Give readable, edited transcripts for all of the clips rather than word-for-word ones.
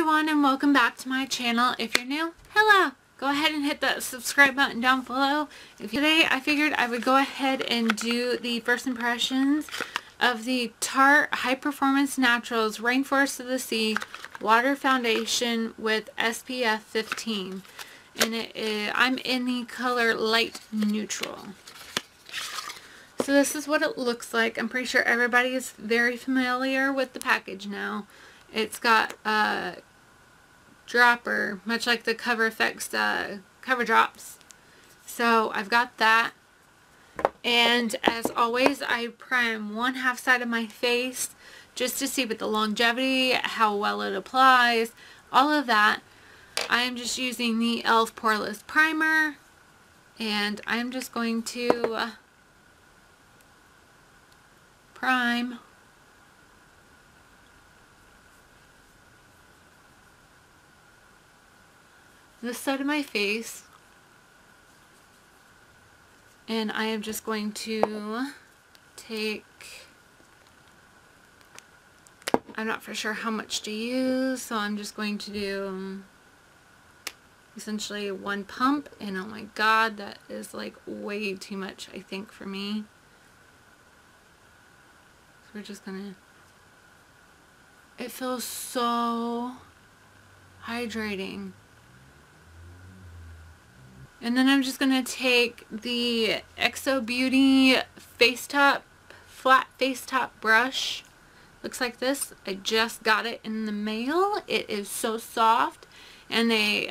everyone, and welcome back to my channel. If you're new, hello! Go ahead and hit that subscribe button down below. Today I figured I would go ahead and do the first impressions of the Tarte High Performance Naturals Rainforest of the Sea Water Foundation with SPF 15. And I'm in the color light neutral. So this is what it looks like. I'm pretty sure everybody is very familiar with the package now. It's got a dropper, much like the Cover Effects cover drops. So I've got that. And as always, I prime one half side of my face just to see with the longevity, how well it applies, all of that. I am just using the e.l.f. Poreless Primer, and I'm just going to prime this side of my face, and I am just going to take, I'm not for sure how much to use, so I'm just going to do essentially one pump, and oh my god, that is like way too much, I think, for me. So we're just gonna, it feels so hydrating. And then I'm just going to take the Exo Beauty flat face top brush. Looks like this. I just got it in the mail. It is so soft, and they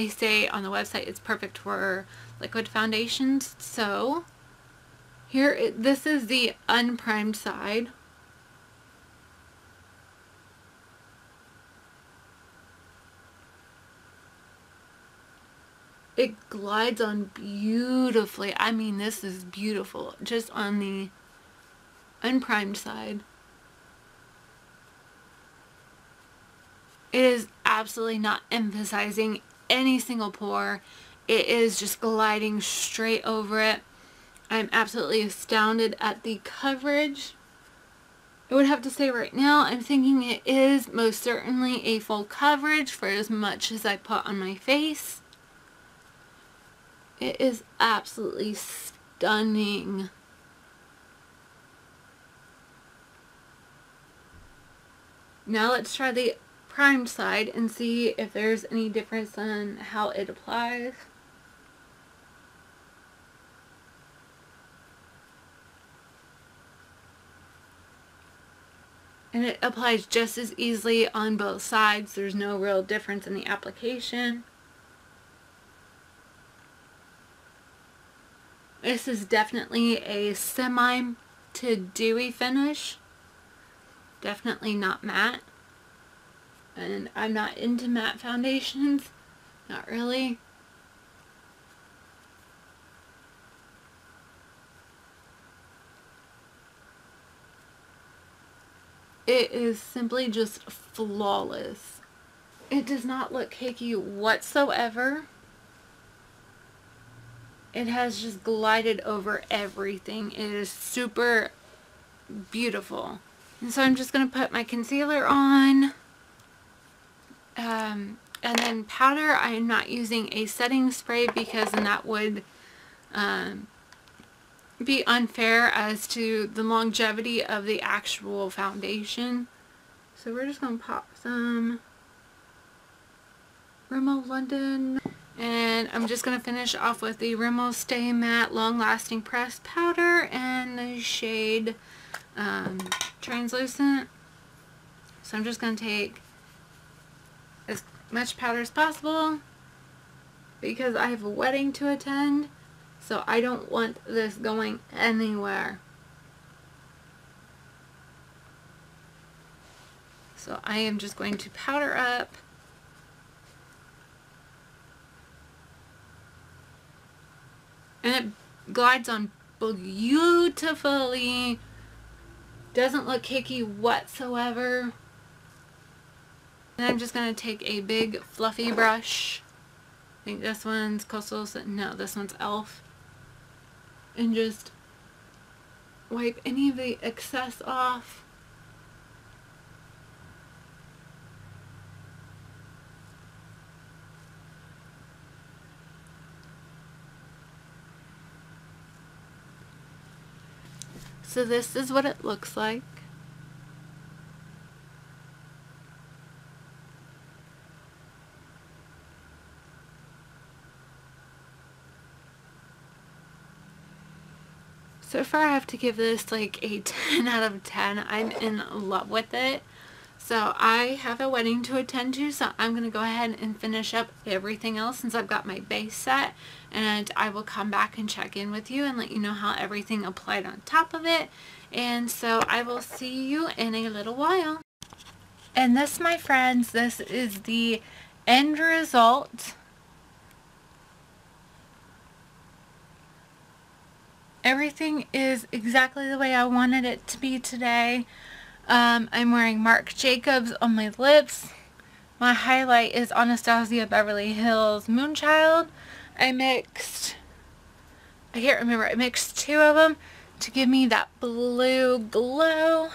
say on the website it's perfect for liquid foundations. So here, this is the unprimed side. It glides on beautifully. I mean, this is beautiful. Just on the unprimed side. It is absolutely not emphasizing any single pore. It is just gliding straight over it. I'm absolutely astounded at the coverage. I would have to say right now, I'm thinking it is most certainly a full coverage for as much as I put on my face. It is absolutely stunning. Now let's try the primed side and see if there's any difference in how it applies. And it applies just as easily on both sides. There's no real difference in the application. This is definitely a semi to dewy finish. Definitely not matte. And I'm not into matte foundations. Not really. It is simply just flawless. It does not look cakey whatsoever. It has just glided over everything. It is super beautiful. And so I'm just going to put my concealer on. And then powder, I am not using a setting spray because then that would be unfair as to the longevity of the actual foundation. So we're just going to pop some Rimmel London. And I'm just going to finish off with the Rimmel Stay Matte Long Lasting Pressed Powder and the shade Translucent. So I'm just going to take as much powder as possible because I have a wedding to attend. So I don't want this going anywhere. So I am just going to powder up. And it glides on beautifully. Doesn't look cakey whatsoever. And I'm just going to take a big fluffy brush. I think this one's Coastal, no, this one's e.l.f. And just wipe any of the excess off. So this is what it looks like. So far I have to give this like a 10 out of 10. I'm in love with it. So I have a wedding to attend to, so I'm going to go ahead and finish up everything else since I've got my base set, and I will come back and check in with you and let you know how everything applied on top of it. And so I will see you in a little while. And this, my friends, this is the end result. Everything is exactly the way I wanted it to be today. I'm wearing Marc Jacobs on my lips. My highlight is Anastasia Beverly Hills Moonchild. I mixed 2 of them to give me that blue glow.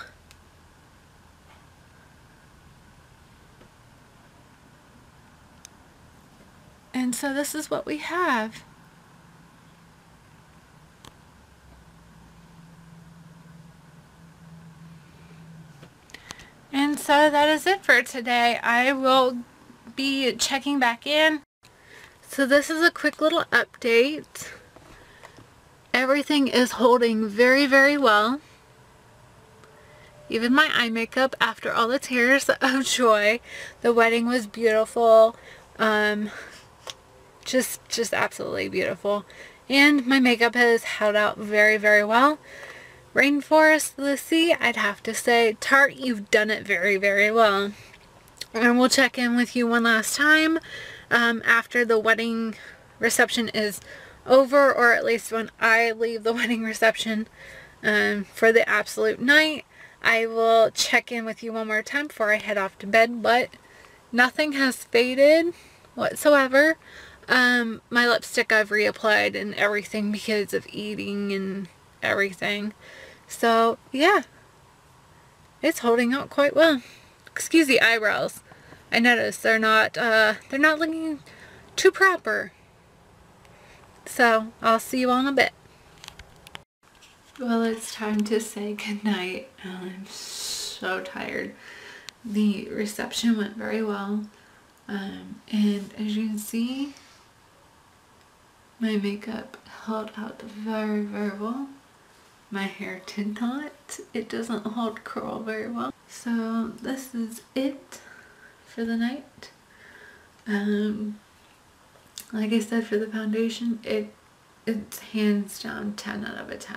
And so this is what we have. And so that is it for today. I will be checking back in. So this is a quick little update. Everything is holding very, very well. Even my eye makeup, after all the tears of joy. The wedding was beautiful. Just absolutely beautiful. And my makeup has held out very, very well. Rainforest, Lucy, I'd have to say, Tarte, you've done it very, very well. And we'll check in with you one last time after the wedding reception is over, or at least when I leave the wedding reception for the absolute night. I will check in with you one more time before I head off to bed, but nothing has faded whatsoever. My lipstick I've reapplied and everything because of eating and everything. So yeah, it's holding out quite well. Excuse the eyebrows. I noticed they're not looking too proper. So I'll see you all in a bit. Well, it's time to say goodnight. I'm so tired. The reception went very well. And as you can see, my makeup held out very, very well. My hair did not. It doesn't hold curl very well. So this is it for the night. Like I said, for the foundation, it's hands down 10 out of a 10.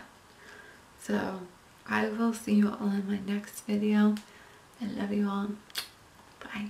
So I will see you all in my next video. I love you all. Bye.